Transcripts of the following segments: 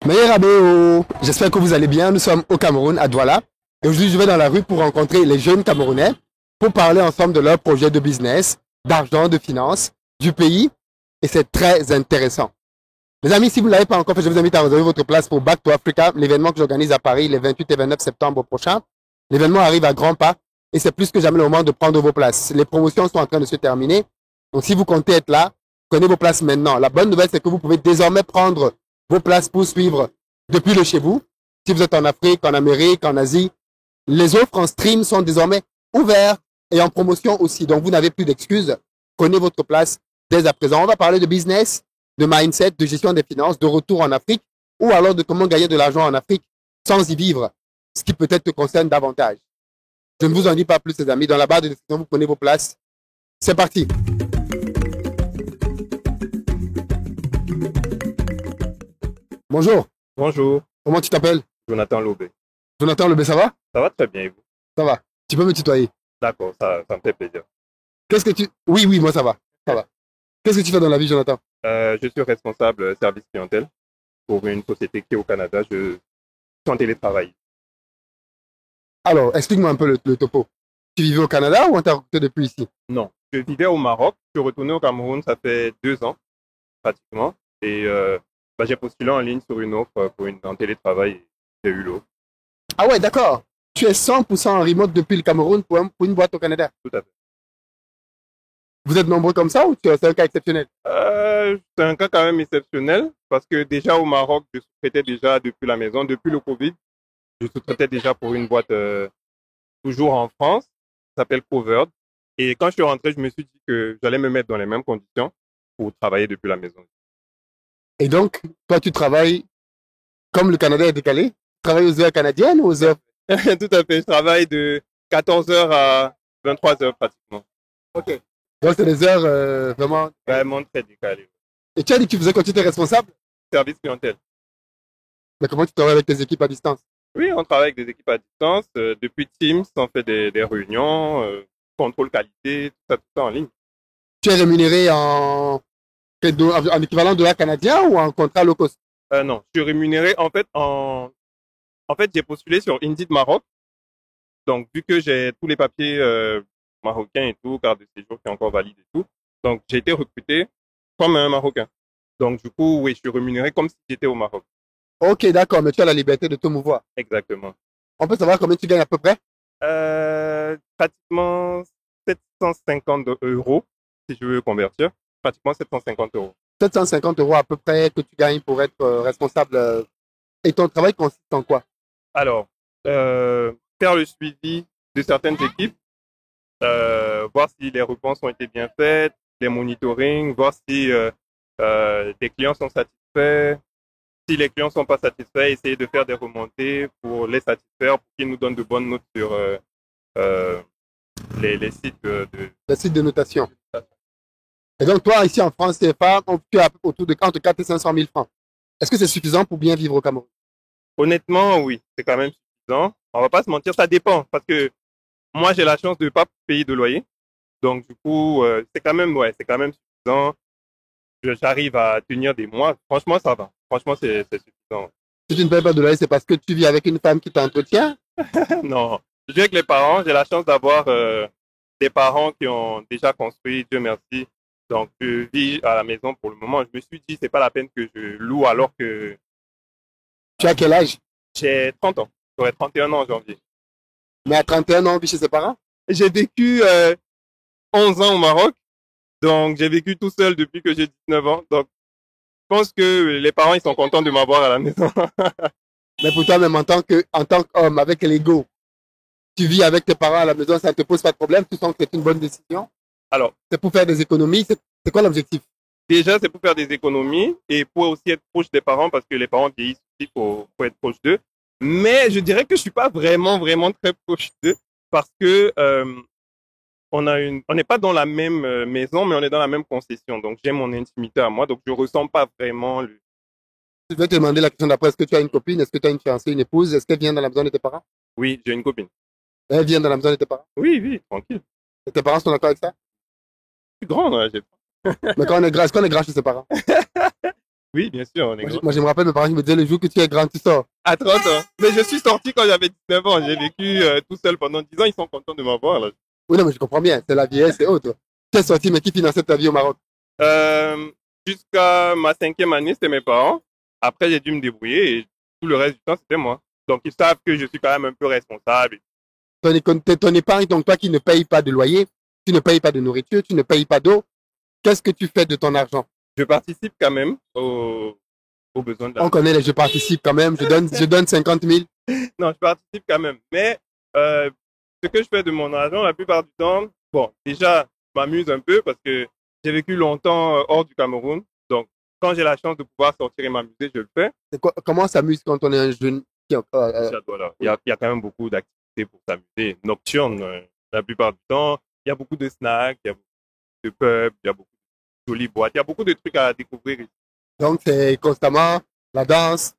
Meilleur Abéo, j'espère que vous allez bien. Nous sommes au Cameroun, à Douala. Et aujourd'hui, je vais dans la rue pour rencontrer les jeunes Camerounais pour parler ensemble de leurs projets de business, d'argent, de finances, du pays. Et c'est très intéressant. Les amis, si vous ne l'avez pas encore fait, je vous invite à réserver votre place pour Back to Africa, l'événement que j'organise à Paris les 28 et 29 septembre prochains. L'événement arrive à grands pas et c'est plus que jamais le moment de prendre vos places. Les promotions sont en train de se terminer. Donc, si vous comptez être là, prenez vos places maintenant. La bonne nouvelle, c'est que vous pouvez désormais prendre vos places pour suivre depuis le chez vous. Si vous êtes en Afrique, en Amérique, en Asie, les offres en stream sont désormais ouvertes et en promotion aussi. Donc, vous n'avez plus d'excuses. Prenez votre place dès à présent. On va parler de business, de mindset, de gestion des finances, de retour en Afrique ou alors de comment gagner de l'argent en Afrique sans y vivre, ce qui peut-être te concerne davantage. Je ne vous en dis pas plus, les amis. Dans la barre de description, vous prenez vos places. C'est parti. Bonjour. Bonjour, Comment tu t'appelles? Jonathan Lobé. Jonathan Lebé, ça va? Ça va très bien et vous? Ça va. Tu peux me tutoyer. D'accord, ça me fait plaisir. Qu'est-ce que tu... Oui, oui, moi ça va. Ça va. Qu'est-ce que tu fais dans la vie, Jonathan? Je suis responsable service clientèle pour une société qui est au Canada. Je suis en télétravail. Alors, explique-moi un peu le topo. Tu vivais au Canada ou on t'a recruté depuis ici? Non, je vivais au Maroc. Je suis retourné au Cameroun, ça fait 2 ans pratiquement. Et j'ai postulé en ligne sur une offre pour en télétravail et j'ai eu l'offre. Ah ouais, d'accord. Tu es 100% en remote depuis le Cameroun pour une boîte au Canada. Tout à fait. Vous êtes nombreux comme ça ou c'est un cas exceptionnel? C'est un cas quand même exceptionnel parce que déjà au Maroc, je sous-traitais déjà depuis la maison, depuis le Covid. Je sous-traitais déjà pour une boîte toujours en France, ça s'appelle Covered. Et quand je suis rentré, je me suis dit que j'allais me mettre dans les mêmes conditions pour travailler depuis la maison. Et donc, toi, tu travailles comme le Canada est décalé? Tu travailles aux heures canadiennes ou aux heures... Tout à fait, je travaille de 14 heures à 23 heures pratiquement. Ok. Donc, c'est des heures vraiment... Vraiment très décalé. Et tu as dit que tu faisais quand tu étais responsable? Service clientèle. Mais comment tu travailles avec tes équipes à distance? Oui, on travaille avec des équipes à distance. Depuis Teams, on fait des réunions, contrôle qualité, tout ça en ligne. Tu es rémunéré en équivalent dollar canadien ou en contrat low cost? Non, je suis rémunéré en fait, j'ai postulé sur Indeed Maroc. Donc, vu que j'ai tous les papiers marocains et tout, carte de séjour qui est encore valide et tout, donc j'ai été recruté comme un Marocain. Donc, du coup, oui, je suis rémunéré comme si j'étais au Maroc. Ok, d'accord, mais tu as la liberté de te mouvoir. Exactement. On peut savoir combien tu gagnes à peu près? Pratiquement 750 euros, si je veux convertir. Pratiquement 750 euros. 750 euros à peu près que tu gagnes pour être responsable. Et ton travail consiste en quoi? Alors, faire le suivi de certaines équipes, voir si les réponses ont été bien faites, les monitoring, voir si les clients sont satisfaits. Si les clients ne sont pas satisfaits, essayer de faire des remontées pour les satisfaire, pour qu'ils nous donnent de bonnes notes sur euh, les sites Le site de notation. Et donc, toi, ici en France, CFA, tu as autour de entre 4 et 500 000 francs. Est-ce que c'est suffisant pour bien vivre au Cameroun? Honnêtement, oui, c'est quand même suffisant. On va pas se mentir, ça dépend. Parce que moi, j'ai la chance de ne pas payer de loyer. Donc, du coup, c'est quand même, ouais, c'est quand même suffisant. J'arrive à tenir des mois. Franchement, ça va. Franchement, c'est suffisant. Si tu ne payes pas de loyer, c'est parce que tu vis avec une femme qui t'entretient? Non, je vis avec les parents. J'ai la chance d'avoir des parents qui ont déjà construit, Dieu merci. Donc, je vis à la maison pour le moment. Je me suis dit, c'est pas la peine que je loue alors que Tu as quel âge? j'ai 30 ans. J'aurai 31 ans en janvier. Mais à 31 ans, on vit chez ses parents? J'ai vécu 11 ans au Maroc. Donc, j'ai vécu tout seul depuis que j'ai 19 ans. Donc, je pense que les parents, ils sont contents de m'avoir à la maison. Mais pour toi, même en tant qu'homme, avec l'ego, tu vis avec tes parents à la maison, ça ne te pose pas de problème, tu sens que c'est une bonne décision? Alors, C'est pour faire des économies, c'est quoi l'objectif? déjà, c'est pour faire des économies et pour aussi être proche des parents parce que les parents vieillissent aussi, faut être proche d'eux. Mais je dirais que je suis pas vraiment, vraiment très proche d'eux parce que on n'est pas dans la même maison, mais on est dans la même concession. Donc, j'ai mon intimité à moi, donc je ressens pas vraiment le... Je vais te demander la question d'après, est-ce que tu as une copine, est-ce que tu as une fiancée, une épouse, est-ce qu'elle vient dans la maison de tes parents? Oui, j'ai une copine. Elle vient dans la maison de tes parents? Oui, oui, tranquille. Et tes parents sont d'accord avec ça? Je suis grand, là, j'ai... Mais quand on est grand, est-ce qu'on est grand chez ses parents? Oui, bien sûr, on est grand. Moi, je me rappelle mes parents qui me disaient le jour que tu es grand, tu sors. À 30 ans. Mais je suis sorti quand j'avais 19 ans. J'ai vécu tout seul pendant 10 ans. Ils sont contents de m'avoir, là. Oui, non, mais je comprends bien. C'est la vieillesse et autres. Tu es sorti, mais qui finançait ta vie au Maroc? Euh, Jusqu'à ma 5e année, c'était mes parents. Après, j'ai dû me débrouiller et tout le reste du temps, c'était moi. Donc, ils savent que je suis quand même un peu responsable. Ton épargne, donc toi qui ne payes pas de loyer, tu ne payes pas de nourriture, tu ne payes pas d'eau, qu'est-ce que tu fais de ton argent? Je participe quand même aux besoins de la... On connaît les je participe quand même, je donne 50 000. Non, je participe quand même. Mais ce que je fais de mon argent, la plupart du temps, bon, déjà, je m'amuse un peu parce que j'ai vécu longtemps hors du Cameroun. Donc, quand j'ai la chance de pouvoir sortir et m'amuser, je le fais. Comment on s'amuse quand on est un jeune Voilà. Il y a quand même beaucoup d'activités pour s'amuser. Nocturne, la plupart du temps. Il y a beaucoup de snacks, il y a beaucoup de pubs, il y a beaucoup de jolies boîtes. Il y a beaucoup de trucs à découvrir ici. Donc, c'est constamment la danse,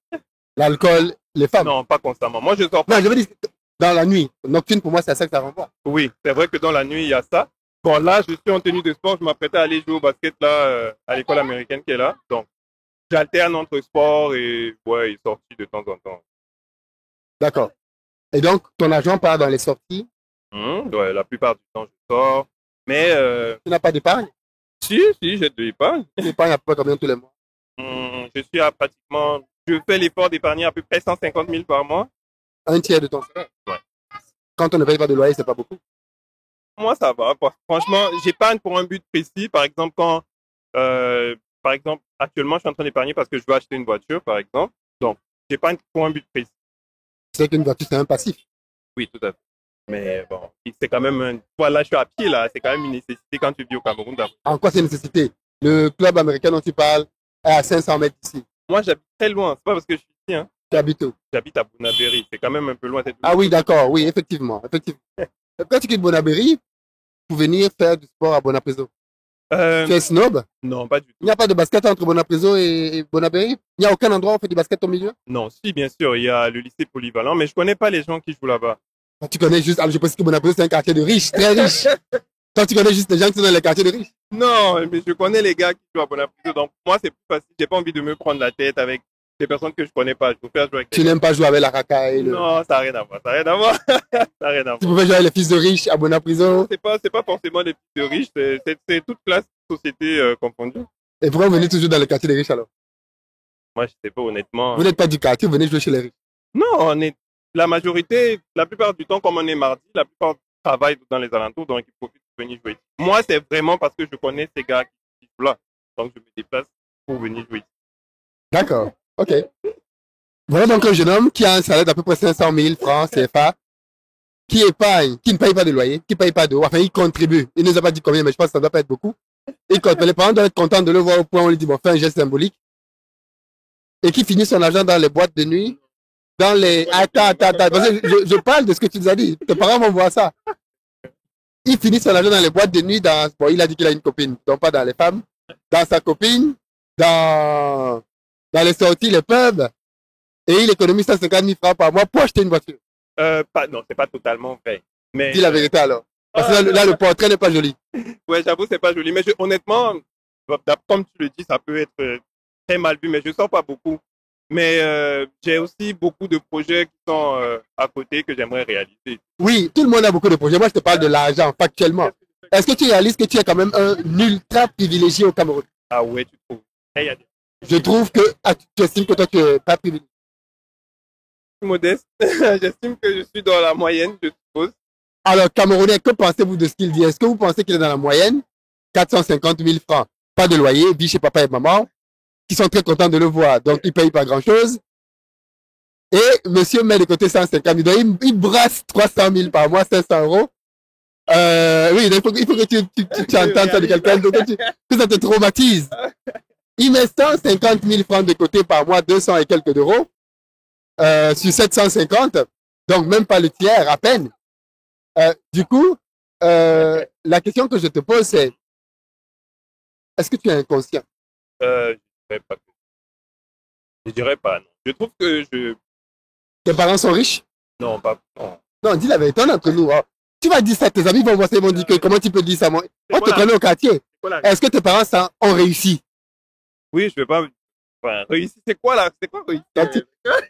l'alcool, les femmes. Non, pas constamment. Moi, je sors Non, pas. je veux dire, dans la nuit. Nocturne, pour moi, c'est à ça que ça renvoie. Oui, c'est vrai que dans la nuit, il y a ça. Bon, là, je suis en tenue de sport. Je m'apprêtais à aller jouer au basket là, à l'école américaine qui est là. Donc, j'alterne entre sport et, ouais, et sorties de temps en temps. D'accord. Et donc, ton argent part dans les sorties. Ouais, la plupart du temps, je sors. Mais, Tu n'as pas d'épargne? si, j'ai de l'épargne. L'épargne à peu près combien tous les mois? Je suis à pratiquement, je fais l'effort d'épargner à peu près 150 000 par mois. Un tiers de ton salaire. Ouais. Quand on ne paye pas de loyer, c'est pas beaucoup. Moi, ça va. Franchement, j'épargne pour un but précis. Par exemple, par exemple, actuellement, je suis en train d'épargner parce que je veux acheter une voiture, par exemple. Donc, j'épargne pour un but précis. C'est qu'une voiture, c'est un passif. Oui, tout à fait. Mais bon, c'est quand même voilà, je suis à pied là. C'est quand même une nécessité quand tu vis au Cameroun. En quoi c'est une nécessité? Le club américain dont tu parles est à 500 mètres d'ici. Moi, j'habite très loin. C'est pas parce que je suis ici, hein. Tu habites où? J'habite à Bonabéry. C'est quand même un peu loin. Ah oui, d'accord. Oui, effectivement. Quand tu quittes Bonabéry, pour venir faire du sport à Bonapreso. Tu es snob? Non, pas du tout. Il n'y a pas de basket entre Bonapreso et Bonabéry? Il n'y a aucun endroit où on fait du basket au milieu? Non, si, bien sûr. Il y a le lycée polyvalent, mais je connais pas les gens qui jouent là-bas. Tu connais juste, alors je pense que Bonapreso c'est un quartier de riches, très riche. Toi, tu connais juste les gens qui sont dans les quartiers de riches. Non, mais je connais les gars qui jouent à Bonapreso, donc moi c'est plus facile. J'ai pas envie de me prendre la tête avec des personnes que je connais pas. Je préfère jouer avec Tu n'aimes pas jouer avec la racaille? Non, ça n'a rien à voir. Ça n'a rien à voir. Ça n'a rien à voir. Tu pouvais jouer avec les fils de riches à Bonapreso? C'est pas forcément des petits de riches. C'est toute classe, société confondue. Et pourquoi vous venez toujours dans les quartiers des riches alors? Moi, je sais pas honnêtement. Vous n'êtes pas du quartier, vous venez jouer chez les riches. Non, on est la majorité, la plupart du temps, comme on est mardi, la plupart travaillent dans les alentours, donc ils profitent de venir jouer. Moi, c'est vraiment parce que je connais ces gars qui jouent là. Donc, je me déplace pour venir jouer. D'accord, ok. Voilà donc un jeune homme qui a un salaire d'à peu près 500 000 francs CFA, qui épargne, qui ne paye pas de loyer, qui ne paye pas d'eau, enfin il contribue. Il ne nous a pas dit combien, mais je pense que ça ne doit pas être beaucoup. Et quand les parents doivent être contents de le voir au point où on lui dit, bon, fais un geste symbolique. Et qui finit son argent dans les boîtes de nuit, dans les... Attends. Parce que je parle de ce que tu nous as dit. Tes parents vont voir ça. Il finit son argent dans les boîtes de nuit. Bon, il a dit qu'il a une copine, donc pas dans les femmes. Dans sa copine, dans les sorties, les pubs. Et il économise 150 000 francs par mois pour acheter une voiture. Non, c'est pas totalement vrai. Mais, dis la vérité alors. Parce que là, le portrait n'est pas joli. Ouais, j'avoue, c'est pas joli. Mais honnêtement, comme tu le dis, ça peut être très mal vu, mais je sors pas beaucoup. Mais j'ai aussi beaucoup de projets qui sont à côté que j'aimerais réaliser. Oui, tout le monde a beaucoup de projets. Moi, je te parle de l'argent, factuellement. Est-ce que tu réalises que tu es quand même un ultra privilégié au Cameroun? Ah ouais, tu trouves? Je trouve que tu estimes que toi, tu n'es pas privilégié. Modeste. J'estime que je suis dans la moyenne, je suppose. Alors, Camerounais, que pensez-vous de ce qu'il dit? Est-ce que vous pensez qu'il est dans la moyenne? 450 000 francs, pas de loyer, vit chez papa et maman, qui sont très contents de le voir, donc ils ne payent pas grand-chose. Et monsieur met de côté 150 000, donc il brasse 300 000 par mois, 500 euros. Oui, il faut que tu entendes ça de quelqu'un, que ça te traumatise. Il met 150 000 francs de côté par mois, 200 et quelques euros, sur 750, donc même pas le tiers, à peine. Du coup, la question que je te pose, c'est est-ce que tu es inconscient? Je dirais pas, non. Je trouve que Tes parents sont riches? Non, pas... Non, non dis la vérité, on est entre nous. Hein. Tu vas dire ça, tes amis vont voir ça, ils vont dire que comment tu peux dire ça? On te connaît au quartier. Est-ce que tes parents ont réussi? Oui, je ne vais pas Enfin, réussir, c'est quoi là? C'est quoi réussir?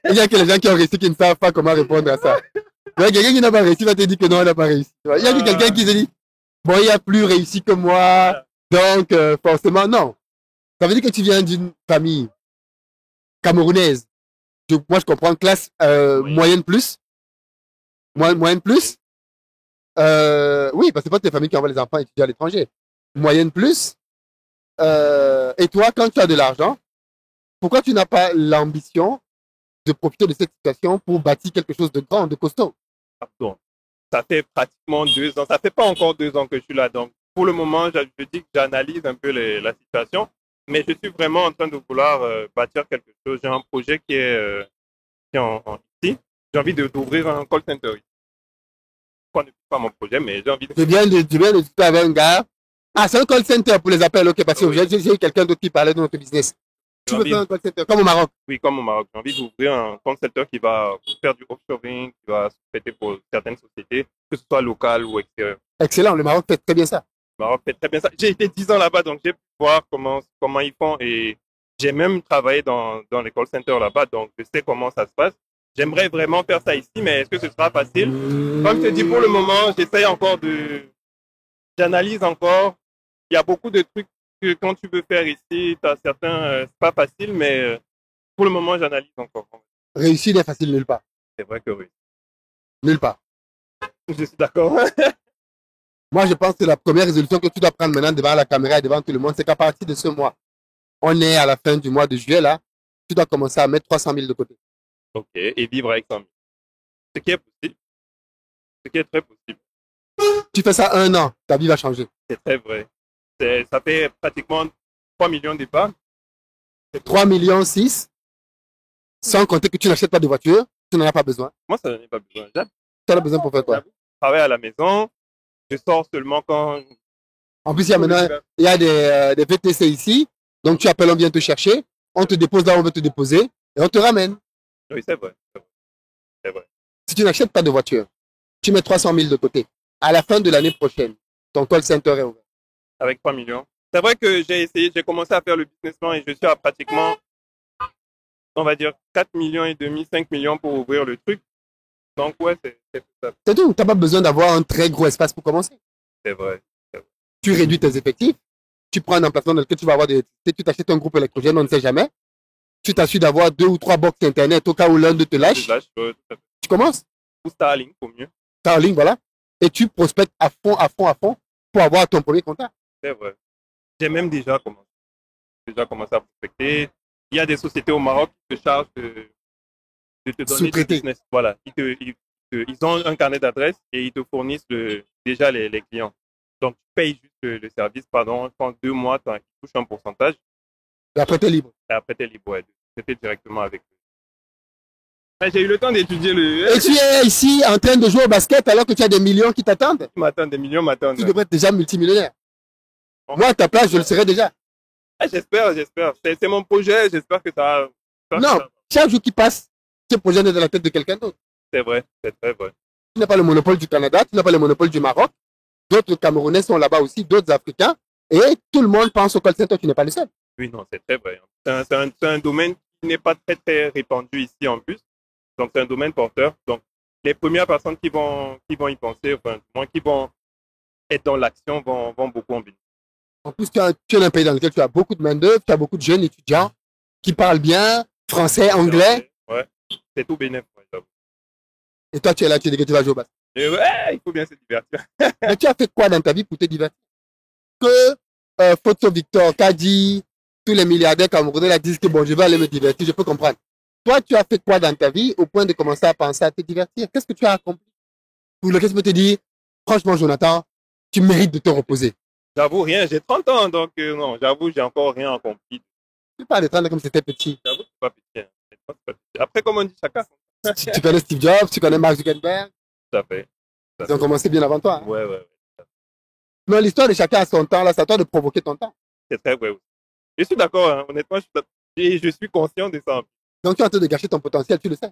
Il y a que les gens qui ont réussi qui ne savent pas comment répondre à ça. Il y a quelqu'un qui n'a pas réussi va te dire que non, il n'a pas réussi. Il y a que quelqu'un qui se dit, bon, il a plus réussi que moi, donc forcément, non. Ça veut dire que tu viens d'une famille camerounaise. Moi, je comprends classe moyenne plus. Moyenne plus. Oui, parce que c'est pas tes familles qui envoient les enfants étudier à l'étranger. Moyenne plus. Et toi, quand tu as de l'argent, pourquoi tu n'as pas l'ambition de profiter de cette situation pour bâtir quelque chose de grand, de costaud? Pardon. Ça fait pratiquement 2 ans. Ça fait pas encore 2 ans que je suis là. Donc, pour le moment, je dis que j'analyse un peu la situation. Mais je suis vraiment en train de vouloir bâtir quelque chose. J'ai un projet qui est ici. J'ai envie d'ouvrir un call center ici. Je ne pas mon projet, mais j'ai envie de... Je viens de discuter avec un gars. Ah, c'est un call center pour les appels, ok, parce que j'ai eu quelqu'un d'autre qui parlait de notre business. Tu veux faire un call center, comme au Maroc? Oui, comme au Maroc. J'ai envie d'ouvrir un call center qui va faire du offshoring, qui va se prêter pour certaines sociétés, que ce soit local ou extérieur. Excellent, le Maroc fait très bien ça. Le Maroc fait très bien ça. J'ai été 10 ans là-bas, donc j'ai pu voir comment ils font et j'ai même travaillé dans les call centers là-bas, donc je sais comment ça se passe. J'aimerais vraiment faire ça ici, mais est-ce que ce sera facile? Comme je te dis, pour le moment, j'essaye encore j'analyse encore. Il y a beaucoup de trucs que quand tu veux faire ici, tu as certains, c'est pas facile, mais pour le moment, j'analyse encore. Réussir n'est facile nulle part. C'est vrai que oui. Nulle part. Je suis d'accord. Moi, je pense que la première résolution que tu dois prendre maintenant devant la caméra et devant tout le monde, c'est qu'à partir de ce mois, on est à la fin du mois de juillet, là, tu dois commencer à mettre 300 000 de côté. Ok, et vivre avec 100 000. Ce qui est possible. Ce qui est très possible. Tu fais ça 1 an, ta vie va changer. C'est très vrai. Ça fait pratiquement 3 millions d'épargne. 3 millions 6, sans compter que tu n'achètes pas de voiture, tu n'en as pas besoin. Moi, ça n'en est pas besoin. Tu en as besoin pour faire quoi? Je travaille à la maison. Je sors seulement quand... En plus, il y a maintenant il y a des VTC ici. Donc, tu appelles, on vient te chercher. On te dépose là où on veut te déposer. Et on te ramène. Oui, c'est vrai. C'est vrai. Si tu n'achètes pas de voiture, tu mets 300 000 de côté. À la fin de l'année prochaine, ton call center est ouvert. Avec 3 millions. C'est vrai que j'ai commencé à faire le business plan et je suis à pratiquement, on va dire, 4 millions et demi, 5 millions pour ouvrir le truc. Donc, ouais, c'est ça. C'est tout. Tu n'as pas besoin d'avoir un très gros espace pour commencer. C'est vrai. Tu réduis tes effectifs. Tu prends un emplacement dans lequel tu vas avoir des... Tu t'achètes un groupe électrogène, on ne sait jamais. Tu t'assures d'avoir 2 ou 3 box internet au cas où l'un de te lâche. Tu commences. Ou Starlink, au mieux. Starlink, voilà. Et tu prospectes à fond pour avoir ton premier contact. C'est vrai. J'ai même déjà commencé à prospecter. Il y a des sociétés au Maroc qui te chargent de te donner du business. Voilà. Ils ont un carnet d'adresses et ils te fournissent déjà les clients. Donc, tu payes juste le service pendant 2 mois, tu touches un pourcentage. Et après, tu es libre. Et après, tu es libre, ouais. Tu fais directement avec eux. J'ai eu le temps d'étudier Et tu es ici en train de jouer au basket alors que tu as des millions qui t'attendent. Des millions m'attendent. Tu devrais être déjà multimillionnaire. Moi, à ta place, je le serais déjà. J'espère. C'est mon projet, j'espère que ça va. Non, chaque jour qui passe, ce projet est dans la tête de quelqu'un d'autre. C'est vrai, c'est très vrai. Tu n'as pas le monopole du Canada, tu n'as pas le monopole du Maroc. D'autres Camerounais sont là-bas aussi, d'autres Africains. Et tout le monde pense au call center, tu n'es pas le seul. Oui, non, c'est très vrai. C'est un domaine qui n'est pas très, très répandu ici en plus. Donc, c'est un domaine porteur. Donc, les premières personnes qui vont y penser, enfin, qui vont être dans l'action, vont beaucoup en bénéficier. En plus, tu es un pays dans lequel tu as beaucoup de main-d'œuvre, tu as beaucoup de jeunes étudiants qui parlent bien français, anglais. Ouais, c'est tout bénéfice. Et toi, tu es là, tu dis que tu vas jouer au basket. Ouais, il faut bien se divertir. Mais tu as fait quoi dans ta vie pour te divertir? Que Photo Victor, Kadi, tous les milliardaires camerounais là disent que bon, je vais aller me divertir, je peux comprendre. Toi, tu as fait quoi dans ta vie au point de commencer à penser à te divertir? Qu'est-ce que tu as accompli? Pour lequel je peux te dire, franchement, Jonathan, tu mérites de te reposer. J'avoue rien, j'ai 30 ans, donc non, j'avoue, j'ai encore rien accompli. Tu parles de 30 ans comme si c'était petit. J'avoue, c'est pas petit. Après, comme on dit, chacun. Tu connais Steve Jobs, tu connais Mark Zuckerberg. Tout à fait. Ils ont commencé bien avant toi. Hein? Ouais. Mais l'histoire de chacun à son temps, là, c'est à toi de provoquer ton temps. C'est très vrai aussi. Je suis d'accord, hein. Honnêtement, je suis conscient de ça. Donc tu es en train de gâcher ton potentiel, tu le sais.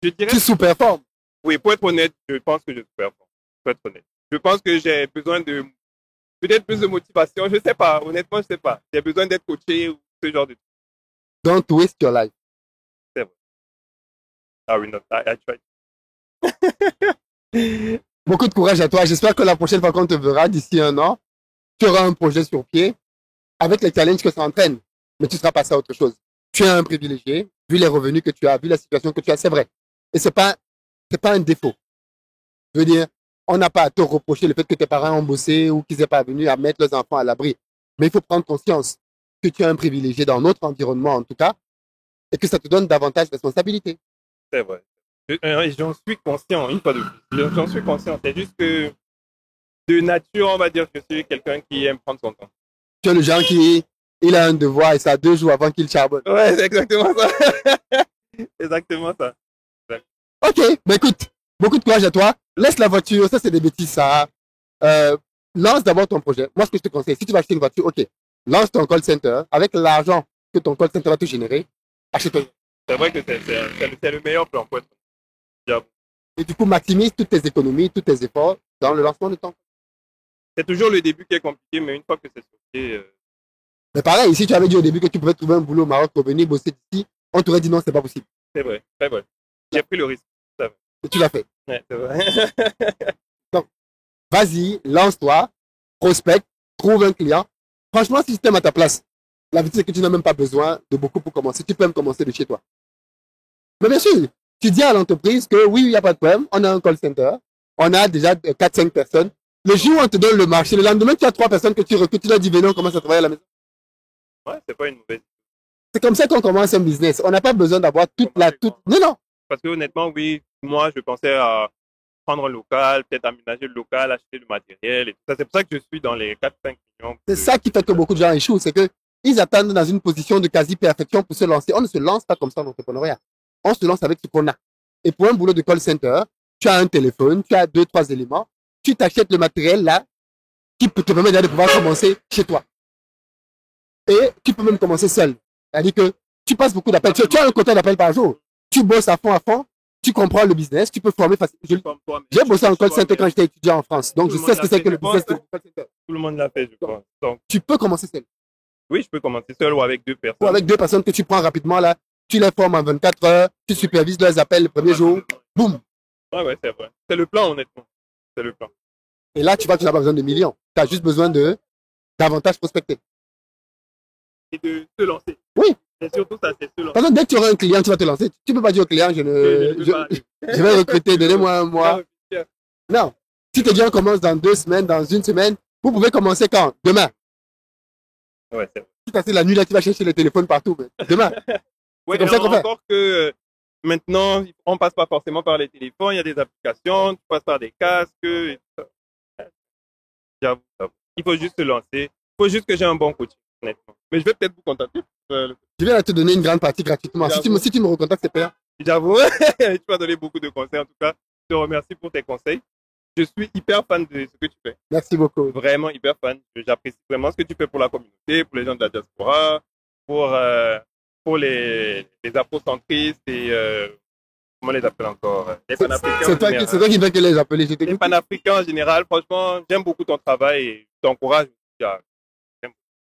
Je dirais... Tu sous-performes. Oui, pour être honnête, je pense que je sous-performe. Pour être honnête. Je pense que j'ai besoin de peut-être plus de motivation. Je sais pas. Honnêtement, je sais pas. J'ai besoin d'être coaché ou ce genre de trucs. Don't waste your life. C'est vrai. I will not. I tried. Beaucoup de courage à toi. J'espère que la prochaine fois qu'on te verra, d'ici 1 an, tu auras un projet sur pied avec les challenges que ça entraîne. Mais tu seras passé à autre chose. Tu es un privilégié, vu les revenus que tu as, vu la situation que tu as, c'est vrai. Et c'est pas un défaut. Je veux dire, on n'a pas à te reprocher le fait que tes parents ont bossé ou qu'ils n'aient pas venu à mettre leurs enfants à l'abri. Mais il faut prendre conscience que tu es un privilégié dans notre environnement, en tout cas, et que ça te donne davantage de responsabilités. C'est vrai. J'en suis conscient, une fois de plus. J'en suis conscient. C'est juste que de nature, on va dire que je suis quelqu'un qui aime prendre son temps. Tu es le genre qui, il a un devoir et ça 2 jours avant qu'il charbonne. Ouais, c'est exactement ça. Exactement ça. Ok, bah écoute, beaucoup de courage à toi. Laisse la voiture, ça c'est des bêtises, ça. Lance d'abord ton projet. Moi, ce que je te conseille, si tu vas acheter une voiture, ok, lance ton call center avec l'argent que ton call center va te générer. Achète-toi. C'est vrai que c'est le meilleur plan pour être. Et du coup, maximise toutes tes économies, tous tes efforts dans le lancement de ton. C'est toujours le début qui est compliqué, mais une fois que c'est sorti. Mais pareil, si tu avais dit au début que tu pouvais trouver un boulot au Maroc pour venir bosser ici, on t'aurait dit non, c'est pas possible. C'est vrai, c'est vrai. J'ai pris le risque. Et tu l'as fait. Ouais, c'est vrai. Donc, vas-y, lance-toi, prospecte, trouve un client. Franchement, si tu t'aimes à ta place, la vérité, c'est que tu n'as même pas besoin de beaucoup pour commencer. Tu peux même commencer de chez toi. Mais bien sûr, tu dis à l'entreprise que oui, il n'y a pas de problème, on a un call center, on a déjà 4-5 personnes. Le jour où on te donne le marché, le lendemain, tu as 3 personnes que tu recrutes, tu leur dis, venez, on commence à travailler à la maison. Ouais, c'est pas une mauvaise. C'est comme ça qu'on commence un business. On n'a pas besoin d'avoir toute la... Non. Parce que honnêtement, oui, moi, je pensais à prendre un local, peut-être aménager le local, acheter le matériel et tout ça. C'est pour ça que je suis dans les 4-5 millions. C'est ça qui fait que beaucoup de gens échouent, c'est que ils attendent dans une position de quasi-perfection pour se lancer. On ne se lance pas comme ça en entrepreneuriat. On se lance avec ce qu'on a. Et pour un boulot de call center, tu as un téléphone, tu as 2-3 éléments, tu t'achètes le matériel là, qui te permet de pouvoir commencer chez toi. Et tu peux même commencer seul. C'est-à-dire que tu passes beaucoup d'appels. Tu as un quota d'appels par jour. Tu bosses à fond, tu comprends le business, tu peux former facilement. J'ai bossé en call center quand j'étais étudiant en France. Donc, je sais ce que c'est que le business de call center. Tout le monde l'a fait, je pense. Donc, tu peux commencer seul. Oui, je peux commencer seul ou avec 2 personnes. Ou avec 2 personnes que tu prends rapidement là. Tu les formes en 24 heures, tu supervises leurs appels le premier jour. Boum. Ouais, c'est vrai. C'est le plan, honnêtement. C'est le plan. Et là, tu vois que tu n'as pas besoin de millions. Tu as juste besoin de davantage prospecter. Et de se lancer. Oui. C'est surtout ça, c'est se lancer. Par exemple, dès que tu auras un client, tu vas te lancer. Tu ne peux pas dire au client, je vais recruter, donnez-moi un mois. Non. Si tes gens commencent dans 2 semaines, dans 1 semaine, vous pouvez commencer quand? Demain. Ouais, c'est vrai. Si tu la nuit là, tu vas chercher le téléphone partout. Mais demain. Ouais, comme ça qu'on fait. Encore que maintenant, on passe pas forcément par les téléphones, il y a des applications, tu passes par des casques et tout ça. J'avoue. Il faut juste se lancer. Il faut juste que j'ai un bon coaching, honnêtement. Mais je vais peut-être vous contacter. Je viens de te donner une grande partie gratuitement. Si tu me recontactes, c'est payant. J'avoue. Tu m'as donné beaucoup de conseils. En tout cas, je te remercie pour tes conseils. Je suis hyper fan de ce que tu fais. Merci beaucoup. Vraiment hyper fan. J'apprécie vraiment ce que tu fais pour la communauté, pour les gens de la diaspora, pour les afrocentristes et comment les appelle encore, les panafricains. C'est toi qui veux que les appeler. Les panafricains en général. Franchement, j'aime beaucoup ton travail et je t'encourage.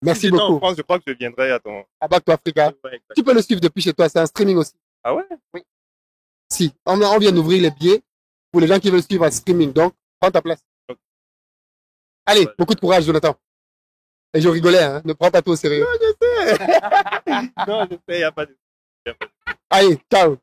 Merci si beaucoup. En France, je crois que je viendrai à ton. À Back to Africa. Ouais, tu peux le suivre depuis chez toi. C'est un streaming aussi. Ah ouais? Oui. Si. On vient d'ouvrir les billets pour les gens qui veulent suivre en streaming. Donc, prends ta place. Okay. Allez, beaucoup de courage, Jonathan. Et je rigolais, hein. Ne prends pas tout au sérieux. Non, je sais. Non, je sais, il n'y a pas de. Allez, ciao.